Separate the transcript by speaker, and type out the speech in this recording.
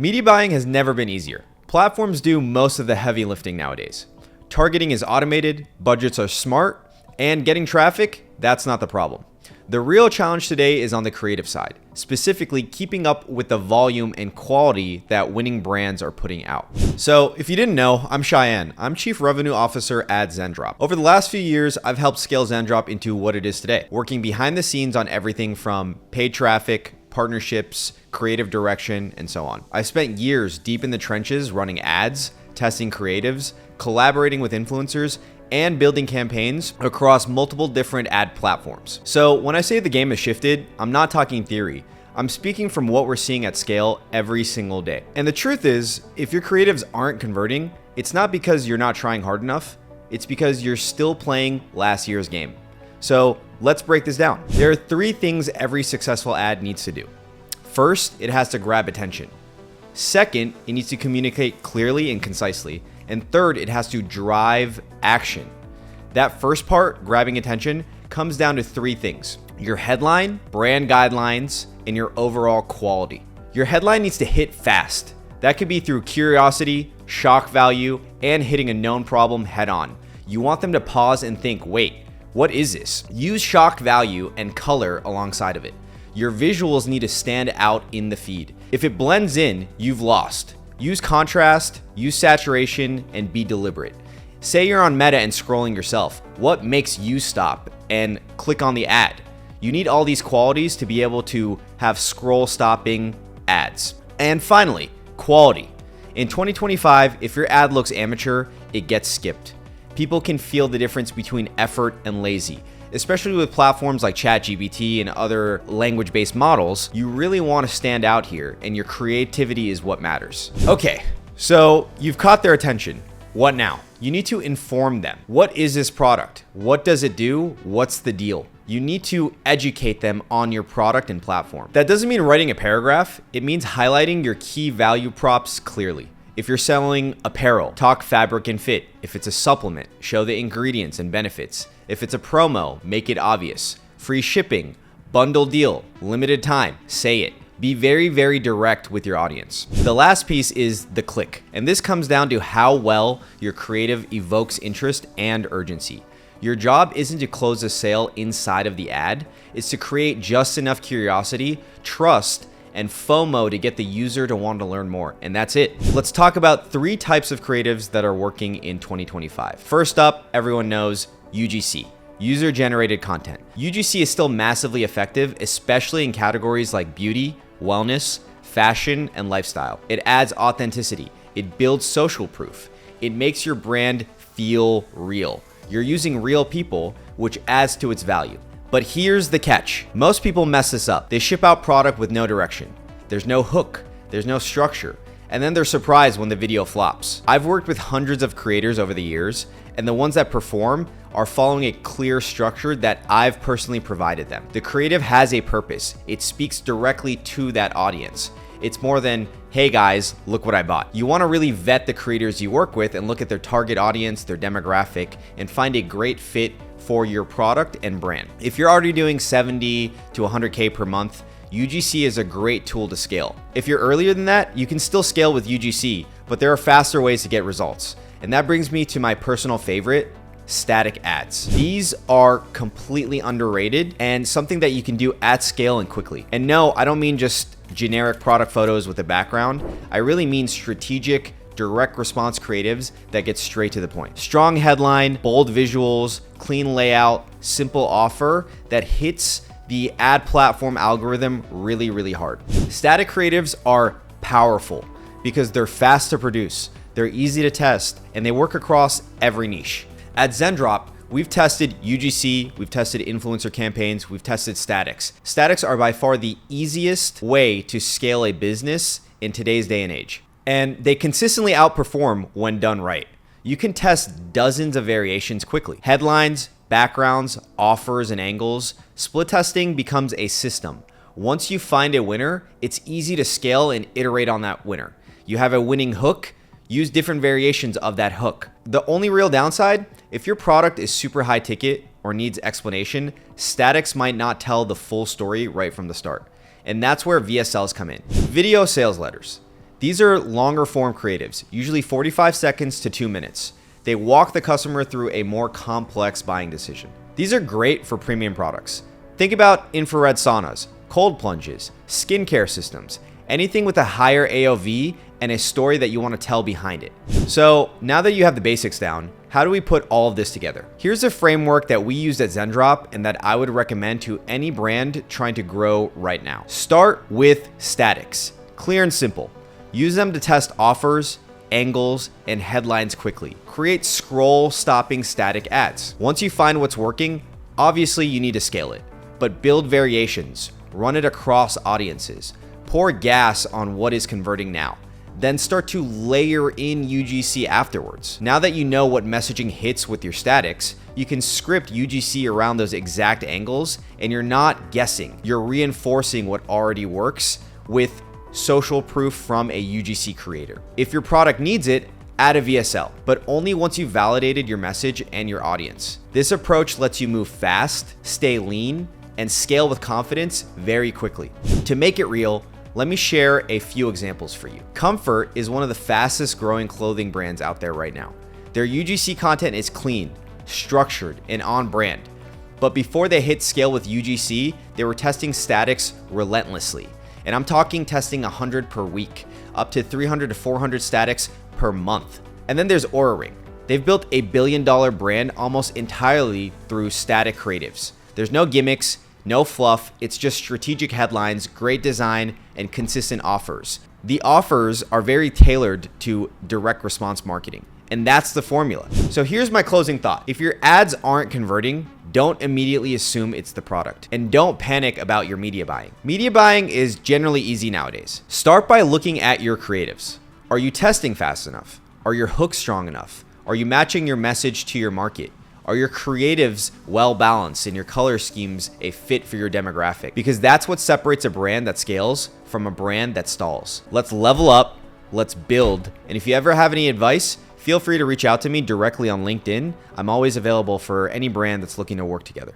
Speaker 1: Media buying has never been easier. Platforms do most of the heavy lifting nowadays. Targeting is automated, budgets are smart, and getting traffic, that's not the problem. The real challenge today is on the creative side, specifically keeping up with the volume and quality that winning brands are putting out. So if you didn't know, I'm Cheyenne. I'm Chief Revenue Officer at Zendrop. Over the last few years, I've helped scale Zendrop into what it is today, working behind the scenes on everything from paid traffic, partnerships, creative direction, and so on. I spent years deep in the trenches running ads, testing creatives, collaborating with influencers, and building campaigns across multiple different ad platforms. So when I say the game has shifted, I'm not talking theory. I'm speaking from what we're seeing at scale every single day. And the truth is, if your creatives aren't converting, it's not because you're not trying hard enough, it's because you're still playing last year's game. So let's break this down. There are 3 things every successful ad needs to do. First, it has to grab attention. Second, it needs to communicate clearly and concisely. And third, it has to drive action. That first part, grabbing attention, comes down to 3 things: your headline, brand guidelines, and your overall quality. Your headline needs to hit fast. That could be through curiosity, shock value, and hitting a known problem head on. You want them to pause and think, wait, what is this? Use shock value and color alongside of it. Your visuals need to stand out in the feed. If it blends in, you've lost. Use contrast, use saturation, and be deliberate. Say you're on Meta and scrolling yourself. What makes you stop and click on the ad? You need all these qualities to be able to have scroll stopping ads. And finally, quality. In 2025, if your ad looks amateur, it gets skipped. People can feel the difference between effort and lazy. Especially with platforms like ChatGPT and other language-based models, you really want to stand out here, and your creativity is what matters. Okay, so you've caught their attention. What now? You need to inform them. What is this product? What does it do? What's the deal? You need to educate them on your product and platform. That doesn't mean writing a paragraph. It means highlighting your key value props clearly. If you're selling apparel, talk fabric and fit. If it's a supplement, show the ingredients and benefits. If it's a promo, make it obvious. Free shipping, bundle deal, limited time, say it. Be very, very direct with your audience. The last piece is the click, and this comes down to how well your creative evokes interest and urgency. Your job isn't to close a sale inside of the ad, it's to create just enough curiosity, trust, and FOMO to get the user to want to learn more. And that's it. Let's talk about 3 types of creatives that are working in 2025. First up, everyone knows UGC, user-generated content. UGC is still massively effective, especially in categories like beauty, wellness, fashion, and lifestyle. It adds authenticity. It builds social proof. It makes your brand feel real. You're using real people, which adds to its value. But here's the catch. Most people mess this up. They ship out product with no direction. There's no hook. There's no structure. And then they're surprised when the video flops. I've worked with hundreds of creators over the years, and the ones that perform are following a clear structure that I've personally provided them. The creative has a purpose. It speaks directly to that audience. It's more than, hey guys, look what I bought. You want to really vet the creators you work with and look at their target audience, their demographic, and find a great fit for your product and brand. If you're already doing 70 to 100K per month, UGC is a great tool to scale. If you're earlier than that, you can still scale with UGC, but there are faster ways to get results. And that brings me to my personal favorite, static ads. These are completely underrated and something that you can do at scale and quickly. And no, I don't mean just generic product photos with a background. I really mean strategic, direct response creatives that get straight to the point. Strong headline, bold visuals, clean layout, simple offer that hits the ad platform algorithm really, really hard. Static creatives are powerful because they're fast to produce, they're easy to test, and they work across every niche. At Zendrop, we've tested UGC, we've tested influencer campaigns, we've tested statics. Statics are by far the easiest way to scale a business in today's day and age. And they consistently outperform when done right. You can test dozens of variations quickly. Headlines, backgrounds, offers, and angles. Split testing becomes a system. Once you find a winner, it's easy to scale and iterate on that winner. You have a winning hook, use different variations of that hook. The only real downside, if your product is super high ticket or needs explanation, statics might not tell the full story right from the start. And that's where VSLs come in. Video sales letters. These are longer form creatives, usually 45 seconds to 2 minutes. They walk the customer through a more complex buying decision. These are great for premium products. Think about infrared saunas, cold plunges, skincare systems, anything with a higher AOV and a story that you want to tell behind it. So now that you have the basics down, how do we put all of this together? Here's a framework that we used at Zendrop and that I would recommend to any brand trying to grow right now. Start with statics. Clear and simple. Use them to test offers, angles, and headlines quickly. Create scroll-stopping static ads. Once you find what's working, obviously you need to scale it, but build variations, run it across audiences, pour gas on what is converting now. Then start to layer in UGC afterwards. Now that you know what messaging hits with your statics, you can script UGC around those exact angles, and you're not guessing. You're reinforcing what already works with social proof from a UGC creator. If your product needs it, add a VSL, but only once you've validated your message and your audience. This approach lets you move fast, stay lean, and scale with confidence very quickly. To make it real, let me share a few examples for you. Comfort is one of the fastest growing clothing brands out there right now. Their UGC content is clean, structured, and on brand. But before they hit scale with UGC, they were testing statics relentlessly. And I'm talking testing 100 per week, up to 300 to 400 statics per month. And then there's Oura Ring. They've built a billion-dollar brand almost entirely through static creatives. There's no gimmicks, no fluff, it's just strategic headlines, great design, and consistent offers. The offers are very tailored to direct response marketing, and that's the formula. So here's my closing thought. If your ads aren't converting, don't immediately assume it's the product, and don't panic about your media buying. Media buying is generally easy nowadays. Start by looking at your creatives. Are you testing fast enough? Are your hooks strong enough? Are you matching your message to your market? Are your creatives well balanced and your color schemes a fit for your demographic? Because that's what separates a brand that scales from a brand that stalls. Let's level up, let's build, and if you ever have any advice, feel free to reach out to me directly on LinkedIn. I'm always available for any brand that's looking to work together.